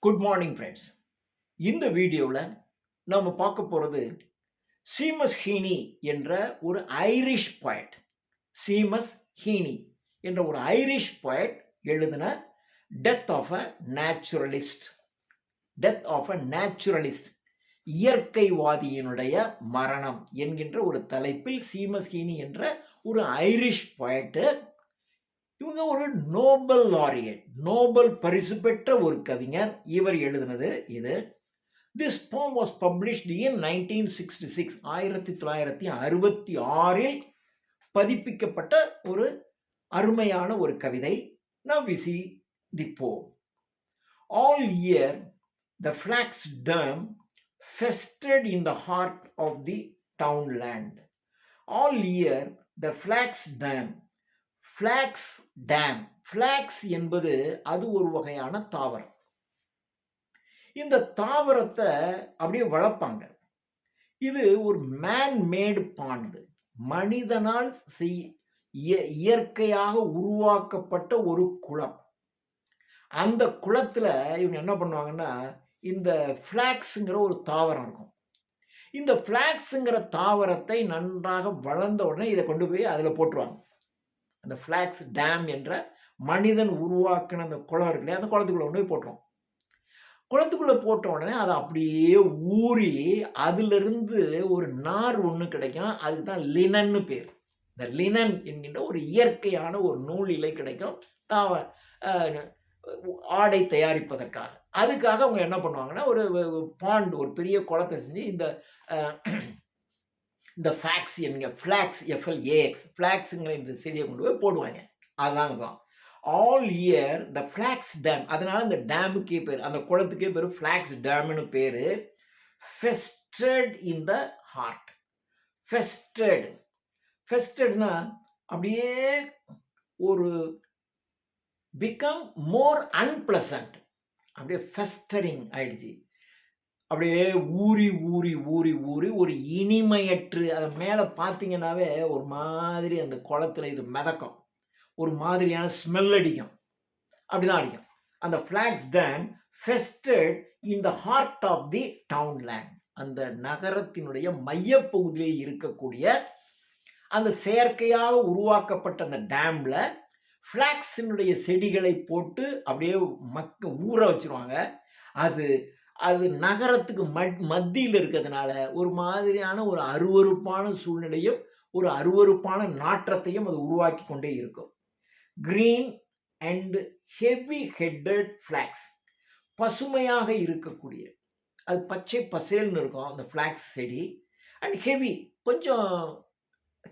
Good morning friends. இந்த வீடியோவில் நாம் பார்க்க போகிறது சீமஸ் ஹீனி என்ற ஒரு ஐரிஷ் poet. சீமஸ் ஹீனி என்ற ஒரு ஐரிஷ் poet எழுதின death of a naturalist. Death of a naturalist, இயற்கைவாதியினுடைய மரணம் என்கின்ற ஒரு தலைப்பில் சீமஸ் ஹீனி என்ற ஒரு ஐரிஷ் poet, இவங்க ஒரு நோபல் லாரியட், நோபல் பரிசு பெற்ற ஒரு கவிஞர். இவர் எழுதினது இது. This poem was published in 1966, 1966 பதிப்பிக்கப்பட்ட ஒரு அருமையான ஒரு கவிதை. Now we see the poem. All year the flax dam festered in the heart of the townland. All year the flax dam. Flax dam. ஃப்ளாக்ஸ் என்பது அது ஒரு வகையான தாவரம். இந்த தாவரத்தை அப்படியே வளர்ப்பாங்க. இது ஒரு மேன் மேடு பாண்டு, மனிதனால் இயற்கையாக உருவாக்கப்பட்ட ஒரு குளம். அந்த குளத்துல இவங்க என்ன பண்ணுவாங்கன்னா, இந்த ஃப்ளாக்ஸுங்கிற ஒரு தாவரம் இருக்கும். இந்த ஃப்ளாக்ஸுங்கிற தாவரத்தை நன்றாக வளர்ந்த உடனே இதை கொண்டு போய் அதில் போட்டுருவாங்க. அந்த ஃப்ளாக்ஸ் டேம் என்ற மனிதன் உருவாக்கின அந்த குளம் இருக்கு இல்லையா, அந்த குளத்துக்குள்ள கொண்டு போய் போட்டுரும். குளத்துக்குள்ள போட்ட உடனே அதை அப்படியே ஊறி அதிலிருந்து ஒரு நார் ஒன்று கிடைக்கும். அதுக்கு தான் லினன்னு பேர். இந்த லினன் என்கின்ற ஒரு இயற்கையான ஒரு நூல் இலை கிடைக்கும் ஆடை தயாரிப்பதற்காக. அதுக்காக அவங்க என்ன பண்ணுவாங்கன்னா, ஒரு பாண்ட், ஒரு பெரிய குளத்தை செஞ்சு இந்த ஃப்ளாக்ஸ் என்கிற ஃப்ளாக்ஸ், FLAX, ஃப்ளாக்ஸுங்கிற இந்த செடியை கொண்டு போய் போடுவாங்க. அதுதாங்க தான் all year the flax dam. அதனால இந்த டேமுக்கே பேர், அந்த குளத்துக்கே பேர் ஃப்ளாக்ஸ் டேம்னு பேர். ஃபெஸ்டட் இன் த ஹார்ட். ஃபெஸ்டட், ஃபெஸ்டட்னா அப்படியே ஒரு பிகம் மோர் அன்பிளசன்ட், அப்படியே ஃபெஸ்டரிங் ஆயிடுச்சு. அப்படியே ஊறி ஊறி ஊறி ஊறி ஒரு இனிமையற்று, அதை மேலே பார்த்தீங்கன்னாவே ஒரு மாதிரி அந்த குளத்தில் இது மிதக்கும், ஒரு மாதிரியான ஸ்மெல் அடிக்கும். அப்படிதான் அடிக்கும். அந்த flax dam festered in the heart of the townland. அந்த நகரத்தினுடைய மையப்பகுதியிலே இருக்கக்கூடிய அந்த செயற்கையாக உருவாக்கப்பட்ட அந்த டேமில் ஃப்ளாக்ஸினுடைய செடிகளை போட்டு அப்படியே ஊற வச்சுருவாங்க. அது அது நகரத்துக்கு மத்தியில் இருக்கிறதுனால ஒரு மாதிரியான ஒரு அருவருப்பான சூழ்நிலையும் ஒரு அருவருப்பான நாற்றத்தையும் அது உருவாக்கி கொண்டே இருக்கும். Green and heavy headed flax, பசுமையாக இருக்கக்கூடிய, அது பச்சை பசேல்னு இருக்கும் அந்த ஃப்ளாக்ஸ் செடி. அண்ட் ஹெவி, கொஞ்சம்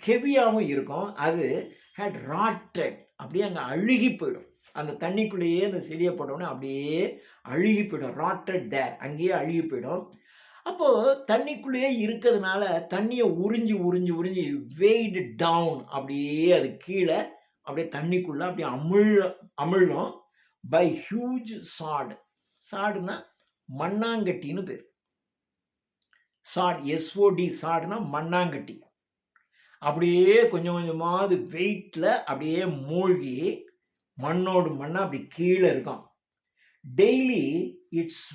ஹெவியாகவும் இருக்கும். அது ஹேட் ராட்டட், அப்படியே அங்கே அழுகி போயிடும். அந்த தண்ணிக்குள்ளேயே அந்த செடியை போட்டோன்னே அப்படியே அழுகி போயிடும். ராட்டட் தேர், அங்கேயே அழுகி போயிடும். அப்போது தண்ணிக்குள்ளேயே இருக்கிறதுனால தண்ணியை உறிஞ்சி உறிஞ்சி உறிஞ்சி வெய்டு டவுன், அப்படியே அது கீழே அப்படியே தண்ணிக்குள்ளே அப்படியே அமிழும். By huge சாடு. சாடுனா மண்ணாங்கட்டின்னு பேர். சாட், SOD, சாடுனா மண்ணாங்கட்டி. அப்படியே கொஞ்சம் கொஞ்சமாவது வெயிட்டில் அப்படியே மூழ்கி மண்ணோடு மண்ணாக அப்படி கீழே இருக்கும். Daily its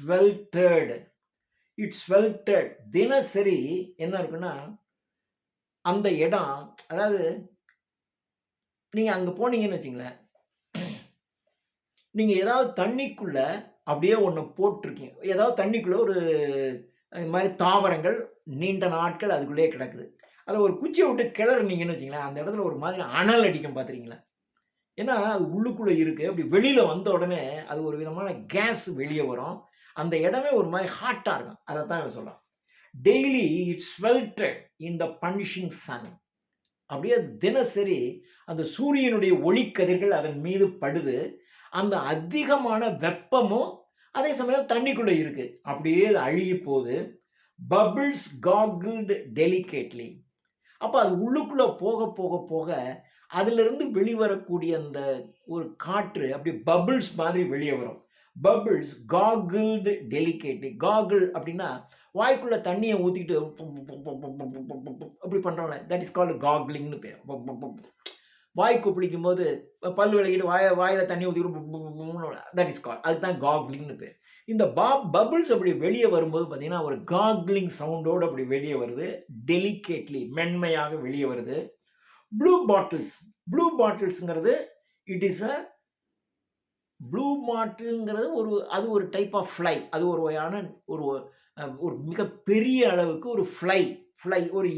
welded. தினசரி என்ன இருக்குன்னா, அந்த இடம், அதாவது நீங்கள் அங்கே போனீங்கன்னு வச்சிங்களேன், நீங்கள் ஏதாவது தண்ணிக்குள்ளே அப்படியே ஒன்று போட்டிருக்கீங்க, ஏதாவது தண்ணிக்குள்ளே ஒரு மாதிரி தாவரங்கள் நீண்ட நாட்கள் அதுக்குள்ளேயே கிடக்குது. அதை ஒரு குச்சியை விட்டு கிளறுனீங்கன்னு வச்சிங்களேன், அந்த இடத்துல ஒரு மாதிரி அனல் அடிக்கும், பார்த்துருக்கீங்களா? ஏன்னா அது உள்ளுக்குள்ளே இருக்குது. அப்படி வெளியில் வந்த உடனே அது ஒரு விதமான கேஸ் வெளியே வரும். அந்த இடமே ஒரு மாதிரி ஹாட்டாக இருக்கும். அதை தான் இவன் சொல்கிறான். Daily its welted in the punishing sun. அப்படியே தினசரி அந்த சூரியனுடைய ஒளிக்கதிர்கள் அதன் மீது படுது. அந்த அதிகமான வெப்பமும் அதே சமயம் தண்ணிக்குள்ளே இருக்குது. அப்படியே அது அழுகி போகுது. பபிள்ஸ் காகிள்டு டெலிகேட்லி. அப்போ அது உள்ளுக்குள்ளே போக போக போக அதிலிருந்து வெளிவரக்கூடிய அந்த ஒரு காற்று அப்படி பபிள்ஸ் மாதிரி வெளியே வரும். பபிள்ஸ் காகிள்டு டெலிகேட்லி. காகிள் அப்படின்னா வாய்க்குள்ளே தண்ணியை ஊற்றிக்கிட்டு அப்படி பண்ணுறோம்ல, தட் இஸ் கால்டு காக்லிங்னு பேர். வாய் கொப்பளிக்கும் போது பல் விளக்கிட்டு வாயில் தண்ணி ஊற்றிக்கிட்டு, தட் இஸ் கால், அதுதான் காக்லிங்னு பேர். இந்த பபிள்ஸ் அப்படி வெளியே வரும்போது பார்த்தீங்கன்னா ஒரு காக்லிங் சவுண்டோடு அப்படி வெளியே வருது, டெலிகேட்லி மென்மையாக வெளியே வருது. ப்ளூ பாட்டில்ஸ்ங்கிறது இட் இஸ் அ ப்ளூ பாட்டில்ங்கிறது அது ஒரு டைப் ஆஃப் ஃப்ளை. அது ஒரு வகையான ஒரு ஒரு மிக பெரிய அளவுக்கு ஒரு ஃப்ளை ஒரு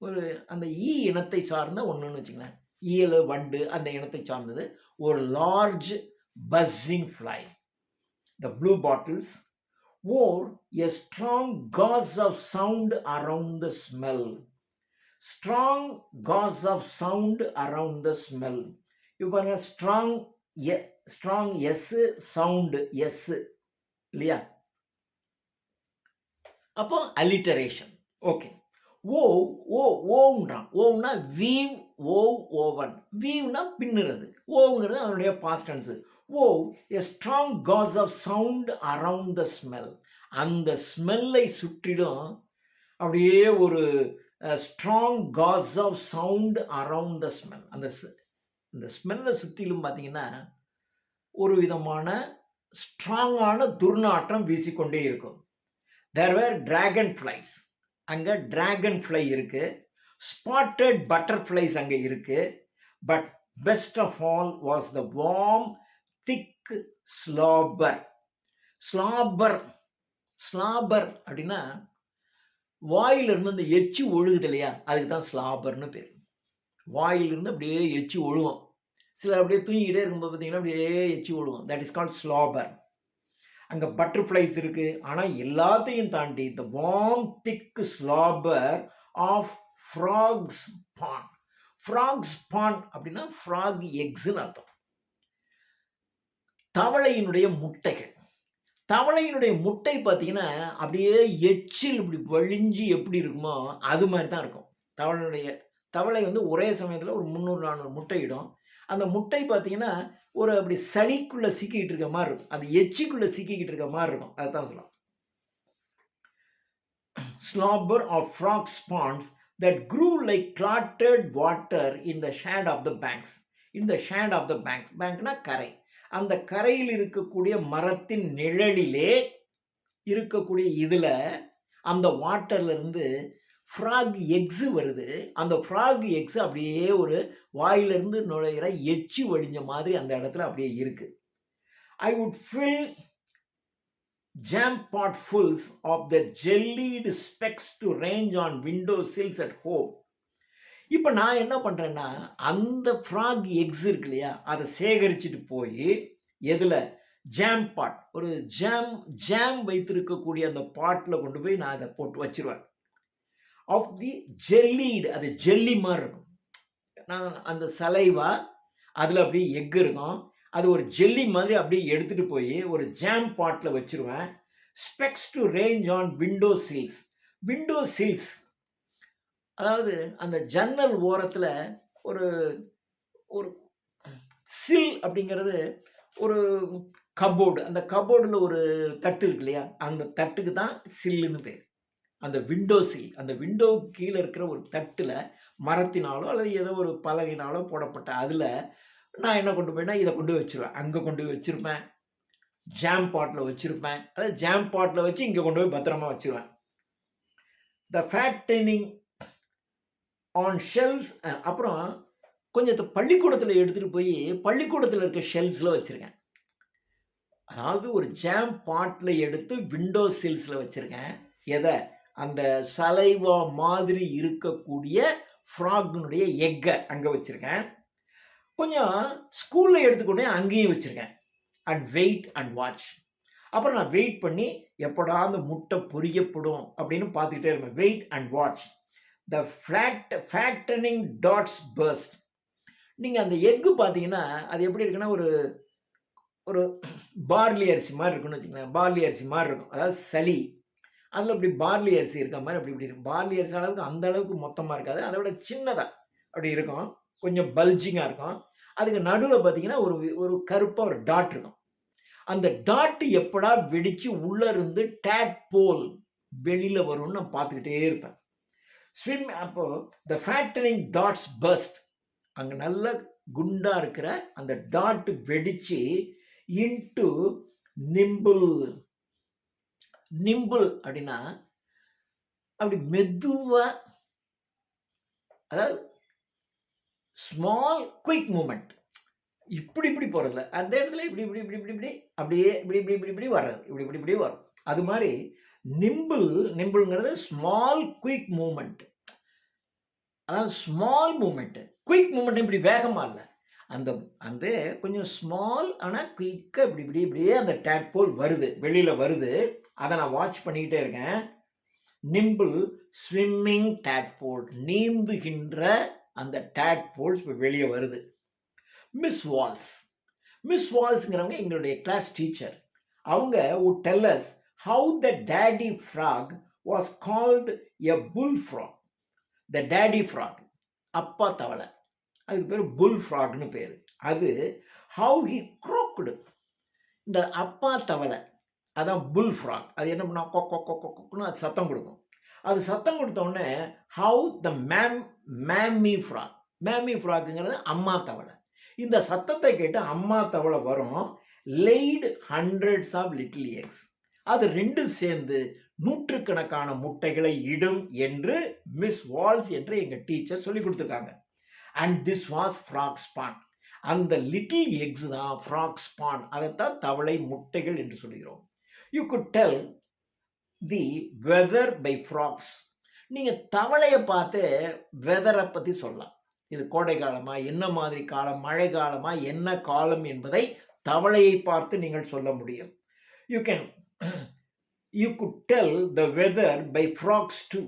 ஒரு அந்த இனத்தை சார்ந்த ஒன்றுன்னு வச்சுங்களேன். ஈயல், வண்டு அந்த இனத்தை சார்ந்தது. ஒரு large buzzing fly. The blue bottles wore a strong gauze of sound around the smell. Strong gauze of sound around the smell. இப்போ பாருங்க, strong S, sound S இல்லையா? அப்போ alliteration. ஓகே. ஓவ்னா வீவ், ஓவன். வீவ்னா பின்னுறது, ஓவுங்கிறது அதனுடைய past tense. a strong gauze of sound around the smell. அந்த ஸ்மெல்லை சுற்றிடும் அப்படியே ஒரு strong gauze of sound around the smell. அந்த ஸ்மெல்லை சுற்றிலும் பார்த்தீங்கன்னா ஒரு விதமான ஸ்ட்ராங்கான துர்நாற்றம் வீசிக்கொண்டே இருக்கும். தேர் வேர் டிராகன் ஃப்ளைஸ், அங்கே டிராகன் ஃப்ளை இருக்கு. ஸ்பாட்டட் பட்டர்ஃப்ளைஸ் அங்கே இருக்கு. But best of all was the warm thick slobber. Slobber அப்படின்னா வாயிலிருந்து அந்த எச்சி ஒழுகுது இல்லையா, அதுக்கு தான் ஸ்லாபர்னு பேர். வாயிலிருந்து அப்படியே எச்சி ஒழுகும். சிலர் அப்படியே தூங்கிக்கிட்டே இருக்கும்போது பார்த்தீங்கன்னா அப்படியே எச்சி ஒழுகும். That is called slobber. அங்கே பட்டர்ஃப்ளைஸ் இருக்கு. ஆனால் எல்லாத்தையும் தாண்டி the warm thick slobber of frogspawn. Frogspawn அப்படின்னா ஃப்ராக் எக்ஸ்ன்னு அர்த்தம். தவளையினுடைய முட்டைகள். தவளையினுடைய முட்டை பார்த்தீங்கன்னா அப்படியே எச்சில் இப்படி வழிஞ்சு எப்படி இருக்குமோ அது மாதிரி தான் இருக்கும். தவளை வந்து ஒரே சமயத்தில் ஒரு 300-400 முட்டையிடும். அந்த முட்டை பார்த்தீங்கன்னா ஒரு அப்படி சளிக்குள்ளே சிக்கிக்கிட்டு இருக்க மாதிரி இருக்கும். அது எச்சிக்குள்ளே சிக்கிக்கிட்டு இருக்க மாதிரி இருக்கும். அதுதான் சொல்லலாம். Slobber of frog spawns that grew like clotted water in the shade of the banks. In the shade of the banks. Bankனா கரை. அந்த கரையில் இருக்கக்கூடிய மரத்தின் நிழலிலே இருக்கக்கூடிய இதில் அந்த வாட்டர்ல இருந்து ஃப்ராக் எக்ஸ் வருது. அந்த ஃப்ராக் எக்ஸ் அப்படியே ஒரு வாயிலிருந்து நுழையிற எச்சி வழிஞ்ச மாதிரி அந்த இடத்துல அப்படியே இருக்கு. I would fill jam potfuls of the jellied specks to range on window sills at home. இப்போ நான் என்ன பண்ணுறேன்னா அந்த ஃப்ராக் எக்ஸ் இருக்கு இல்லையா, அதை சேகரிச்சுட்டு போய் எதில் ஜாம் பாட், ஒரு ஜாம் வைத்திருக்கக்கூடிய அந்த பாட்டில் கொண்டு போய் நான் அதை போட்டு வச்சிருவேன். ஆஃப் தி ஜெல்லீடு, அது ஜெல்லி மாதிரி இருக்கும். நான் அந்த சலைவா அதில் அப்படியே எக் இருக்கும். அது ஒரு ஜெல்லி மாதிரி அப்படியே எடுத்துகிட்டு போய் ஒரு ஜாம் பாட்டில் வச்சுருவேன். Specs to range on window silks, அதாவது அந்த ஜன்னல் ஓரத்தில் ஒரு ஒரு சில் அப்படிங்கிறது ஒரு கபோர்டு. அந்த கபோர்டில் ஒரு தட்டு இருக்கு இல்லையா, அந்த தட்டுக்கு தான் சில்லுன்னு பேர். அந்த விண்டோ சில், அந்த விண்டோ கீழே இருக்கிற ஒரு தட்டில் மரத்தினாலோ அல்லது ஏதோ ஒரு பலகையினாலோ போடப்பட்ட அதில் நான் என்ன கொண்டு போயினா இதை கொண்டு போய் வச்சுருவேன். அங்கே கொண்டு போய் வச்சுருப்பேன். ஜாம் பாட்டில் வச்சுருப்பேன். அதாவது ஜாம் பாட்டில் வச்சு இங்கே கொண்டு போய் பத்திரமா வச்சுருவேன். த ஃபேட்டனிங் ஆன் ஷெல்ஃப்ஸ். அப்புறம் கொஞ்சத்தை பள்ளிக்கூடத்தில் எடுத்துகிட்டு போய் பள்ளிக்கூடத்தில் இருக்க ஷெல்ஃப்ஸில் வச்சுருக்கேன். அதாவது ஒரு ஜாம் பாட்டில் எடுத்து விண்டோ சில்ஸில் வச்சுருக்கேன். எதை? அந்த சலைவா மாதிரி இருக்கக்கூடிய ஃப்ராக்னுடைய எக்கை அங்கே வச்சுருக்கேன். கொஞ்சம் ஸ்கூலில் எடுத்துக்கொண்டே அங்கேயும் வச்சுருக்கேன். And wait and watch. அப்புறம் நான் வெயிட் பண்ணி எப்படா அந்த முட்டை பொரியப்படும் அப்படின்னு பார்த்துக்கிட்டே இருப்பேன். Wait and watch. The fattening dots burst. நீங்கள் அந்த எக்கு பார்த்தீங்கன்னா அது எப்படி இருக்குன்னா ஒரு பார்லி அரிசி மாதிரி இருக்குன்னு வச்சுக்கோங்களேன். பார்லி அரிசி மாதிரி இருக்கும். அதாவது சளி அதில் இப்படி பார்லி அரிசி இருக்க மாதிரி அப்படி இருக்கும். பார்லி அரிசி அளவுக்கு அந்த அளவுக்கு மொத்தமாக இருக்காது, அதை விட சின்னதாக அப்படி இருக்கும். கொஞ்சம் பல்ஜிங்காக இருக்கும். அதுக்கு நடுவில் பார்த்தீங்கன்னா ஒரு கருப்பாக ஒரு டாட் இருக்கும். அந்த டாட் எப்படா வெடித்து உள்ளே இருந்து டேட் போல் வெளியில் வரும்னு நான் பார்த்துக்கிட்டே இருப்பேன். அப்போ த ஃபேட்டனிங் டாட்ஸ் பர்ஸ்ட். அங்கே நல்ல குண்டாக இருக்கிற அந்த டாட் வெடித்து இன்டு நிம்பிள். நிம்பிள் அப்படின்னா அப்படி மெதுவா, அதாவது ஸ்மால் குயிக் மூமெண்ட். இப்படி இப்படி போறதில்ல, அந்த இடத்துல இப்படி இப்படி இப்படி இப்படி இப்படி அப்படியே இப்படி இப்படி இப்படி இப்படி வர்றது, இப்படி இப்படி இப்படி வரும். அது மாதிரி நிம்பிள். நிம்பிள்ங்கிறது ஸ்மால் குயிக் மூமெண்ட். அதாவது ஸ்மால் மூமெண்ட். குயிக் மூமெண்ட் இப்படி வேகமா இல்லை, அந்த அந்த கொஞ்சம் ஸ்மால் ஆனால் குயிக்காக இப்படி இப்படி இப்படியே அந்த டேட்போல் வருது, வெளியில் வருது. அதை நான் வாட்ச் பண்ணிக்கிட்டே இருக்கேன். நிம்பிள் ஸ்விம்மிங் டேட்போல், நீந்துகின்ற அந்த டேட்போல்ஸ் இப்போ வெளியே வருது. Miss Waals. மிஸ் வால்ஸ்ங்கிறவங்க எங்களுடைய கிளாஸ் டீச்சர். அவங்க would tell us how the daddy frog was called a bullfrog. The daddy frog, அப்பா தவளை, அதுக்கு பேர் புல் ஃப்ராக்னு பேர். அது how he croaked. இந்த அப்பா தவளை அதான் புல் ஃப்ராக். அது என்ன பண்ணா கொக்குன்னு அது சத்தம் கொடுக்கும். அது சத்தம் கொடுத்த உடனே how the mammy frog. மேமி ஃப்ராக்குங்கிறது அம்மா தவளை. இந்த சத்தத்தை கேட்டு அம்மா தவளை வரும். லேய்டு ஹண்ட்ரட்ஸ் ஆஃப் லிட்டில் எக்ஸ். அது ரெண்டு சேர்ந்து நூற்றுக்கணக்கான முட்டைகளை இடும் என்று மிஸ் வால்ஸ் என்று எங்கள் டீச்சர் சொல்லி கொடுத்துருக்காங்க. And this was frogspawn. அந்த லிட்டில் எக்ஸ் தான் ஃப்ராக் ஸ்பான். அதைத்தான் தவளை முட்டைகள் என்று சொல்கிறோம். You could tell the weather by frogs. நீங்கள் தவளையை பார்த்து வெதரை பற்றி சொல்லலாம். இது கோடை காலமா, என்ன மாதிரி காலம், மழை காலமா, என்ன காலம் என்பதை தவளையை பார்த்து நீங்கள் சொல்ல முடியும். You could tell the weather by frogs too,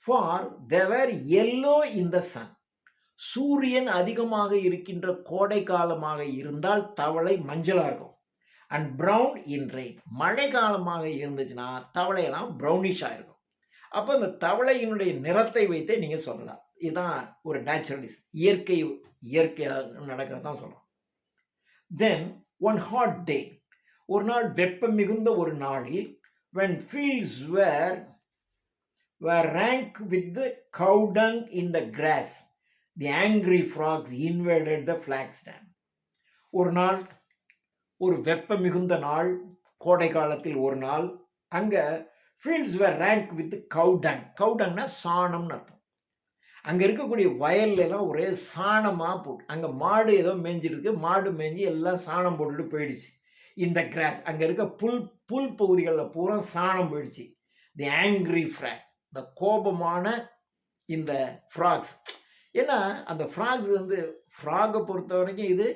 for they were yellow in the sun. சூரியன் அதிகமாக இருக்கின்ற கோடை காலமாக இருந்தால் தவளை மஞ்சளா இருக்கும். And brown in rain. மழை காலமாக இருந்துச்சுன்னா தவளையெல்லாம் ப்ரௌனிஷாக இருக்கும். அப்போ அந்த தவளையினுடைய நிறத்தை வைத்தே நீங்கள் சொல்லலாம். இதுதான் ஒரு நேச்சுரலிஸ்ட், இயற்கையாக நடக்கிறதான் சொல்கிறோம். தென் ஒன் ஹாட் டே, ஒரு நாள் வெப்பம் மிகுந்த ஒரு நாளில், when fields were rank with the cow dung in the grass, the angry frogs invaded the flax dam. ஒரு நாள், ஒரு வெப்பம் மிகுந்த நாள், கோடை காலத்தில் ஒரு நாள், அங்கே fields were rank with cow dung. cow dungனா சாணம்னு அர்த்தம். அங்கே இருக்கக்கூடிய வயல்லாம் ஒரே சாணமாக போட்டு, அங்கே மாடு ஏதோ மேய்ஞ்சிட்டு இருக்கு, மாடு மேய்ஞ்சி எல்லாம் சாணம் போட்டுட்டு போயிடுச்சு. இந்த கிராஸ், அங்கே இருக்க புல் பகுதிகளில் பூரா சாணம் போயிடுச்சு. தி ஆங்க்ரி ஃப்ராக், இந்த கோபமான இந்த ஃப்ராக்ஸ். ஏன்னா அந்த ஃப்ராக்ஸ் ஃப்ராகை பொறுத்த வரைக்கும் இது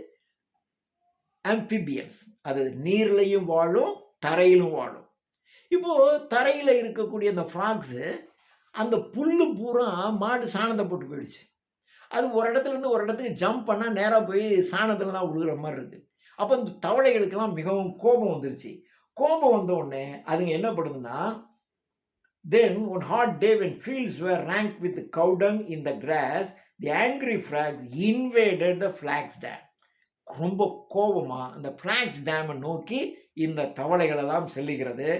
ஆம்பிபியன்ஸ். அது நீர்லையும் வாழும், தரையிலும் வாழும். இப்போது தரையில் இருக்கக்கூடிய அந்த ஃப்ராக்ஸு அந்த புல் பூரா மாடு சாணத்தை போட்டு போயிடுச்சு. அது ஒரு இடத்துலேருந்து ஒரு இடத்துக்கு ஜம்ப் பண்ணால் நேராக போய் சாணத்தில் தான் விழுகிற மாதிரி இருக்குது. அப்போ இந்த தவளைகளுக்கெல்லாம் மிகவும் கோபம் வந்துருச்சு. கோபம் வந்த உடனே அதுங்க என்ன பண்ணுதுன்னா, then one hot day when fields were rank with cow dung in the grass, the angry frogs invaded the flax dam. ரொம்ப கோபமாக அந்த ஃப்ளாக்ஸ் டேமை நோக்கி இந்த தவளைகளெல்லாம் செல்லுகிறது.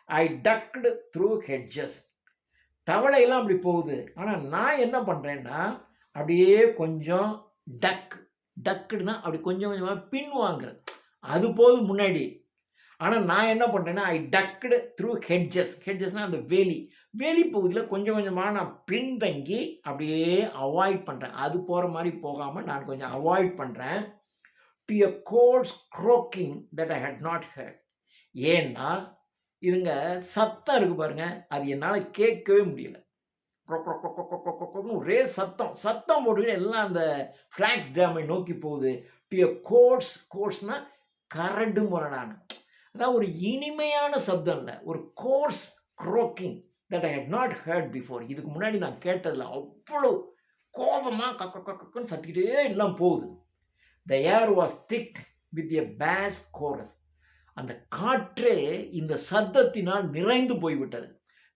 ஐ டக்டு த்ரூ ஹெட்ஜஸ். தவளையெல்லாம் அப்படி போகுது. ஆனால் நான் என்ன பண்ணுறேன்னா, அப்படியே கொஞ்சம் டக்குன்னா அப்படி கொஞ்சம் கொஞ்சமாக பின் வாங்குறது. அது போகுது முன்னாடி. ஆனால் நான் என்ன பண்ணுறேன்னா, ஐ டக்குடு த்ரூ ஹெட்ஜஸ். ஹெட்ஜஸ்னால் அந்த வேலி பகுதியில் கொஞ்சம் கொஞ்சமாக நான் பின்தங்கி அப்படியே அவாய்ட் பண்ணுறேன். அது போகிற மாதிரி போகாமல் நான் கொஞ்சம் அவாய்ட் பண்ணுறேன். To a coarse croaking that I had not heard. ஏன்னா இதுங்க சத்தம் இருக்கு பாருங்க, அது என்னால் கேட்கவே முடியல. ஒரே சத்தம் போட்டு எல்லாம் அந்த ஃப்ளாக்ஸ் டேமை நோக்கி போகுது. டு எ கோர்ஸ்னா கரடு முரணான, அதாவது ஒரு இனிமையான சப்தம் இல்லை, ஒரு coarse croaking that I had not heard before. இதுக்கு முன்னாடி நான் கேட்டதில்ல. அவ்வளோ கோபமாக கக்குன்னு சத்திக்கிட்டே எல்லாம் போகுது. The air was thick with a bass chorus. அந்த காற்றே இந்த சத்தத்தினால் நிறைந்து போய்விட்டது.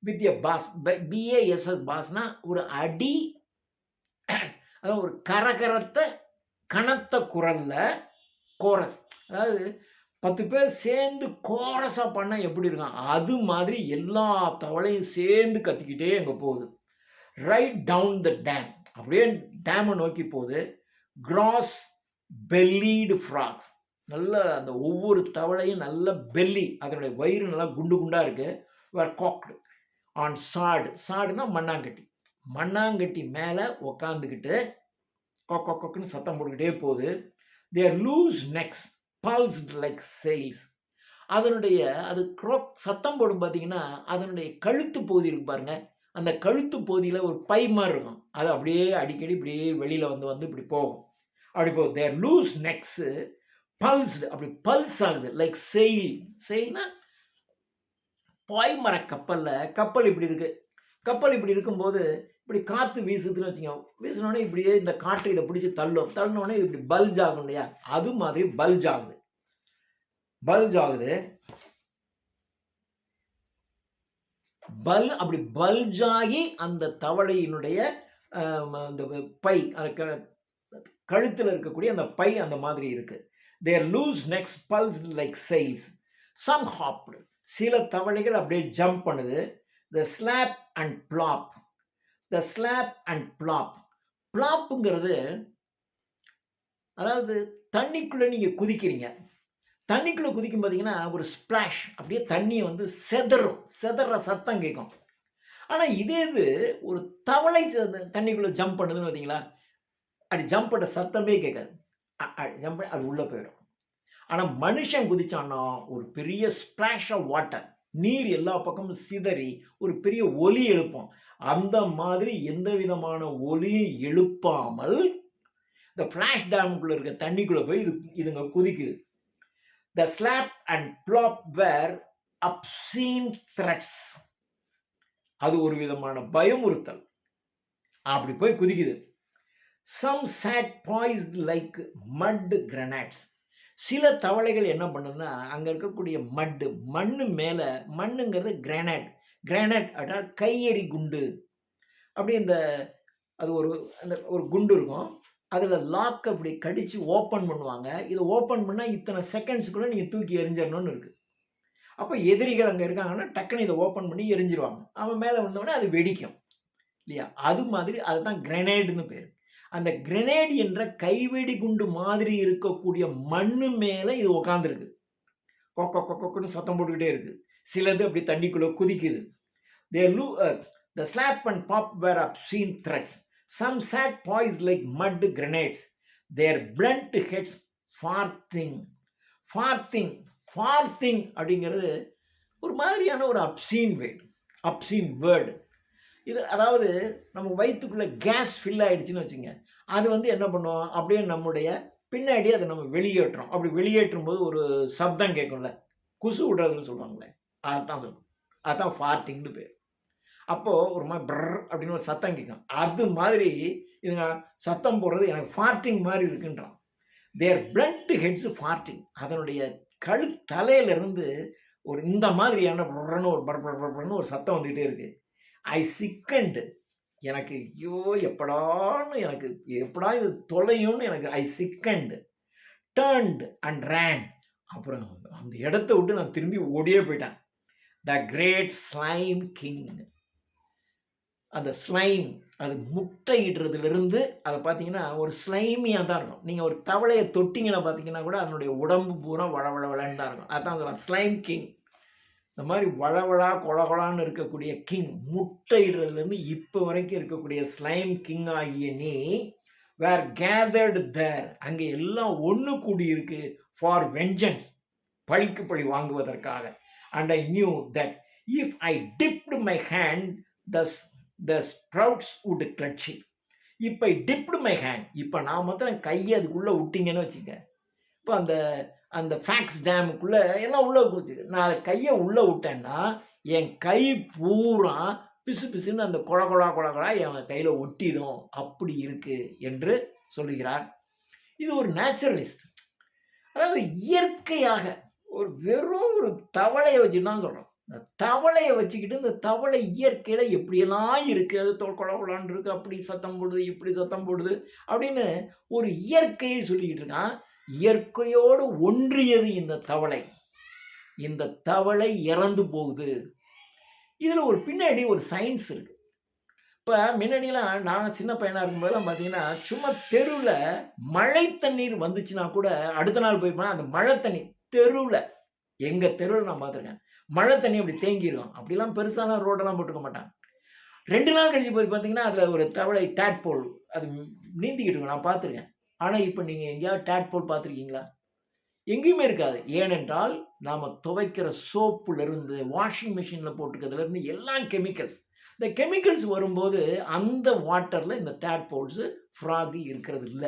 வித் எ பாஸ், BASS பாஸ்னா ஒரு அடி, அதாவது ஒரு கரகரத்த கனத்த குரல்ல கோரஸ். அதாவது 10 பேர் சேர்ந்து கோரஸாக பண்ணால் எப்படி இருக்கும், அது மாதிரி எல்லா தவளையும் சேர்ந்து கத்திக்கிட்டே அங்கே போகுது. ரைட் டவுன் த டேம், அப்படியே டேமை நோக்கி போகுது. Gross bellied frogs. நல்ல அந்த ஒவ்வொரு தவளையும் நல்ல பெல்லி, அதனுடைய வயிறு நல்லா குண்டு குண்டா இருக்கு. வேர் காக்டு ஆன் சாடு. சாடுனா மண்ணாங்கட்டி. மண்ணாங்கட்டி மேல உட்காந்துக்கிட்டு கொக் கொக் கொக்குன்னு சத்தம் போட்டுக்கிட்டே போகுது. தேர் லூஸ் நெக்ஸ் பல்ஸ்ட் லைக் செயில்ஸ். அதனுடைய அது க்ரோக் சத்தம் போடும் பார்த்தீங்கன்னா, அதனுடைய கழுத்து பகுதி இருக்கு பாருங்க. அந்த கழுத்து பகுதியில ஒரு பை மாரி இருக்கும். அது அப்படியே அடிக்கடி இப்படியே வெளியில வந்து வந்து இப்படி போகும். அப்படி போகும். தேர் லூஸ் நெக்ஸு பல்ஸ்டு அப்படி பல்ஸ் ஆகுது. Like sail. செயில்னா பாய்மர கப்பல்ல கப்பல் இப்படி இருக்கு. கப்பல் இப்படி இருக்கும்போது, இப்படி காத்து வீசுதுன்னு வச்சுக்கோங்க. வீசுனோனே இப்படியே இந்த காற்று இத பிடிச்சு தள்ளும். தள்ளுனோனே இப்படி பல்ஜ் ஆகும் இல்லையா? அது மாதிரி பல்ஜ் ஆகுது. பல்ஜ் ஆகுது. அப்படி பல்ஜ் ஆகி அந்த தவளையினுடைய அந்த பை கழுத்துல இருக்கக்கூடிய அந்த பை அந்த மாதிரி இருக்கு. Their loose necks pulse like sails. Some hopped. சில தவளைகள் அப்படியே ஜம்ப் பண்ணுது. The slap and plop. The slap and plop. பிளாப்புங்கிறது அதாவது தண்ணிக்குள்ள நீங்க குதிக்கிறீங்க. தண்ணிக்குள்ள குதிக்கும் பார்த்தீங்கன்னா, ஒரு ஸ்பிளாஷ் அப்படியே தண்ணி வந்து செதறும். செதற சத்தம் கேட்கும். ஆனா இதே இது ஒரு தவளை தண்ணிக்குள்ள ஜம்ப் பண்ணுதுன்னு பார்த்தீங்களா, அது ஜம்ப் பண்ண சத்தமே கேட்காது. ஜம்ப் பண்ணி அது உள்ள போயிடும். ஆனா மனுஷன் குதிச்சான்னா, ஒரு பெரிய ஸ்பிளாஷ் ஆஃப் வாட்டர். நீர் எல்லா பக்கமும் சிதறி ஒரு பெரிய ஒலி எழுப்பும். அந்த மாதிரி எந்த விதமான ஒலியும் எழுப்பாமல், இந்த ஃபிளாஷ் டேமுக்குள்ள இருக்க தண்ணிக்குள்ள போய் இதுங்க குதிக்குது. The slap and plop were obscene threats. அது ஒரு விதமான பயமுறுத்தல். அப்படி போய் குதிக்குது. Some sat poised like mud grenades. சில தவளைகள் என்ன பண்ணுதுன்னா, அங்க இருக்கக்கூடிய மண்ணு மேல மண்ணுங்கிறது கிரானைட். கிரானைட் அதாவது கையெறி குண்டு. அப்படி அது ஒரு குண்டு இருக்கும். அதில் லாக் அப்படி கடிச்சு ஓப்பன் பண்ணுவாங்க. இதை ஓப்பன் பண்ணால் இத்தனை செகண்ட்ஸுக்குள்ளே நீங்கள் தூக்கி எரிஞ்சிடணும்னு இருக்குது. அப்போ எதிரிகள் அங்கே இருக்காங்கன்னா டக்குன்னு இதை ஓப்பன் பண்ணி எரிஞ்சிருவாங்க. அவன் மேலே வந்தோடனே அது வெடிக்கும் இல்லையா? அது மாதிரி அதுதான் கிரெனேடுன்னு பேர். அந்த கிரெனேட் என்ற கைவெடி குண்டு மாதிரி இருக்கக்கூடிய மண்ணு மேலே இது உட்காந்துருக்கு. கொக்க கொக்குன்னு சத்தம் போட்டுக்கிட்டே இருக்கு. சிலது அப்படி தண்ணிக்குள்ளே குதிக்குது. The slap and pop were obscene threats. Some sat poised like mud grenades, their blunt heads farthing. Farthing அப்படிங்கிறது ஒரு மாதிரியான ஒரு அப்சீன் வேர்டு. இது அதாவது நம்ம வயிற்றுக்குள்ள கேஸ் ஃபில் ஆயிடுச்சுன்னு வச்சுங்க, அது வந்து என்ன பண்ணுவோம், அப்படியே நம்முடைய பின்னாடி அதை நம்ம வெளியேற்றுறோம். அப்படி வெளியேற்றும் போது ஒரு சப்தம் கேட்கும்ல, குசு விடுறதுன்னு சொல்லுவாங்களே, அதுதான் சொல்லணும். அதுதான் ஃபார்த்திங்னு பேர். அப்போது ஒரு மாதிரி ப்ரர் அப்படின்னு ஒரு சத்தம் கேட்கும். அது மாதிரி இதுங்க சத்தம் போடுறது எனக்கு ஃபார்ட்டிங் மாதிரி இருக்குன்றான். தேர் பிளண்ட் ஹெட்ஸு ஃபார்ட்டிங். அதனுடைய தலையிலிருந்து ஒரு இந்த மாதிரியான ப்ரன்னு ஒரு பர்ன்னு ஒரு சத்தம் வந்துக்கிட்டே இருக்கு. ஐ சிக்கண்டு. எனக்கு ஐயோ எப்படா இது தொலையும்னு எனக்கு ஐ சிக்கண்டு. Turned and ரேன். அப்புறம் அந்த இடத்த விட்டு நான் திரும்பி ஓடியே போயிட்டேன். The great slime king. அந்த ஸ்லைம் அது முட்டையிடுறதுலேருந்து அதை பார்த்தீங்கன்னா ஒரு ஸ்லைமியாக தான் இருக்கும். நீங்கள் ஒரு தவளையை தொட்டிங்கன்னா பார்த்தீங்கன்னா கூட அதனுடைய உடம்பு பூரா வளவளன்னு தான் இருக்கும். அதுதான் சொல்கிறான் ஸ்லைம் கிங். இந்த மாதிரி வளவளா கொலகொலான்னு இருக்கக்கூடிய கிங், முட்டையிடுறதுலேருந்து இப்போ வரைக்கும் இருக்கக்கூடிய ஸ்லைம் கிங் ஆகிய நீ வேர் கேதர்டு தேர். அங்கே எல்லாம் ஒன்று கூடி இருக்கு ஃபார் வெஞ்சன்ஸ், பழிக்கு பழி வாங்குவதற்காக. And I knew that if I dipped my hand the sprouts would clutch it. இப்போ I dipped my hand. இப்போ நான் மாத்திரம் கையை அதுக்குள்ளே விட்டீங்கன்னு வச்சுக்க, இப்போ அந்த ஃபேக்ஸ் டேமுக்குள்ளே எல்லாம் உள்ளே போச்சு. நான் அதை கையை உள்ளே விட்டேன்னா என் கை பூரா பிசு பிசுன்னு அந்த கொழா என் கையில் ஒட்டிடும். அப்படி இருக்கு என்று சொல்லுகிறார். இது ஒரு நேச்சுரலிஸ்ட். அதாவது இயற்கையாக வெறும் ஒரு தவளையை வச்சுட்டு தான் சொல்கிறோம். இந்த தவளையை வச்சுக்கிட்டு இந்த தவளை இயற்கையில் எப்படியெல்லாம் இருக்குது, அது கொழகொழான்னு இருக்குது, அப்படி சத்தம் போடுது, இப்படி சத்தம் போடுது அப்படின்னு ஒரு இயற்கையை சொல்லிக்கிட்டு இருக்கான். இயற்கையோடு ஒன்றியது இந்த தவளை. இந்த தவளை இறந்து போகுது. இதில் ஒரு பின்னாடி ஒரு சயின்ஸ் இருக்குது. இப்ப முன்னாடிலாம் நான் சின்ன பையனா இருக்கும்போதெல்லாம் பார்த்தீங்கன்னா, சும்மா தெருவுல மழை தண்ணீர் வந்துச்சுன்னா கூட, அடுத்த நாள் போய் அந்த மழை தண்ணி தெருவுல எங்க தெருவுல நான் பார்த்துருக்கேன். மழை தண்ணி அப்படி தேங்கிரும். அப்படிலாம் பெருசாலாம் ரோடெல்லாம் போட்டுருக்க மாட்டாங்க. 2 நாள் கழிச்சு போய் பார்த்தீங்கன்னா, அதில ஒரு தவளை டேட்போல் அது நீந்திக்கிட்டு இருக்கும். நான் பார்த்துருக்கேன். ஆனா, இப்ப நீங்க எங்கேயாவது டேட்போல் பார்த்துருக்கீங்களா? எங்கேயுமே இருக்காது. ஏனென்றால், நாம துவைக்கிற சோப்புலருந்து, வாஷிங் மிஷின்ல போட்டுக்கிறதுலருந்து எல்லாம் கெமிக்கல்ஸ். இந்த கெமிக்கல்ஸ் வரும்போது, அந்த வாட்டர்ல இந்த டேட்போல்ஸ், ஃப்ராக் இருக்கிறது இல்ல.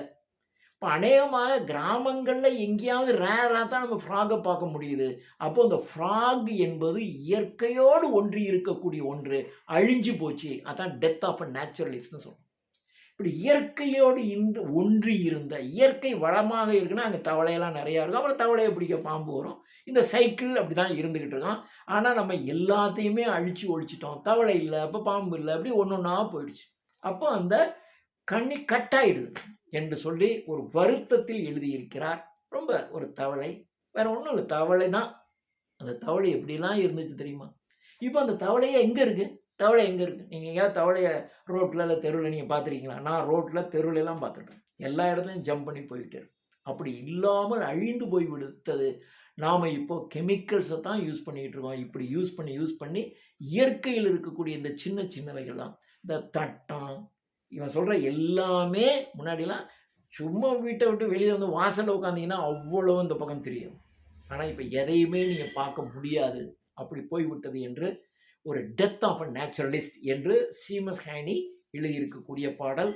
இப்ப அநேகமாக கிராமங்கள்ல எங்கேயாவது ரேரா தான் நம்ம ஃப்ராக பார்க்க முடியுது. அப்போ இந்த ஃப்ராக் என்பது இயற்கையோடு ஒன்றி இருக்கக்கூடிய ஒன்று. அழிஞ்சு போச்சு. அதான் டெத் ஆஃப் அ நேச்சுரலிஸ்ட்ன்னு சொல்றோம். இப்படி இயற்கையோடு ஒன்றி இருந்த இயற்கை வளமாக இருக்குன்னா, அங்க தவளையெல்லாம் நெறையா இருக்கும். அப்புறம் தவளைய பிடிக்க பாம்பு வரும். இந்த சைக்கிள் அப்படிதான் இருந்துகிட்டு இருக்கும். ஆனா, நம்ம எல்லாத்தையுமே அழிச்சு ஒழிச்சுட்டோம். தவளை இல்ல, அப்ப பாம்பு இல்ல. அப்படி ஒண்ணொண்ணா போயிடுச்சு. அப்போ அந்த கண்ணி கட் ஆயிடுது என்று சொல்லி ஒரு வருத்தத்தில் எழுதியிருக்கிறார். ரொம்ப ஒரு தவளை. வேற ஒண்ணும் இல்ல. தவளை தான். அந்த தவளை எப்படிலாம் இருந்துச்சு தெரியுமா? இப்ப அந்த தவளையே எங்க இருக்கு? தவளை எங்க இருக்கு? நீங்க எங்கேயாவது தவளைய ரோட்ல இல்ல தெருவுல நீங்க பார்த்துருக்கீங்களா? நான் ரோட்ல, தெருவுலலாம் பார்த்துருக்கேன். எல்லா இடத்துலயும் ஜம்ப் பண்ணி போயிட்டே இருக்கும். அப்படி இல்லாமல் அழிந்து போய் விட்டது. நாம இப்போ கெமிக்கல்ஸ தான் யூஸ் பண்ணிட்டு இருக்கோம். இப்படி யூஸ் பண்ணி இயற்கையில் இருக்கக்கூடிய இந்த சின்ன சின்னவைகள்லாம், இந்த தட்டம், இவன் சொல்ற எல்லாமே முன்னாடிலாம் சும்மா வீட்ட விட்டு வெளிய வந்து வாசல்ல உட்கார்ந்தீங்கன்னா, அவ்வளவும் இந்த பக்கம் தெரியும். ஆனா, இப்ப எதையுமே நீங்க பார்க்க முடியாது. அப்படி போய்விட்டது என்று ஒரு டெத் ஆஃப் அ நேச்சுரலிஸ்ட் என்று சீமஸ் ஹேனி எழுதியிருக்கக்கூடிய பாடல்.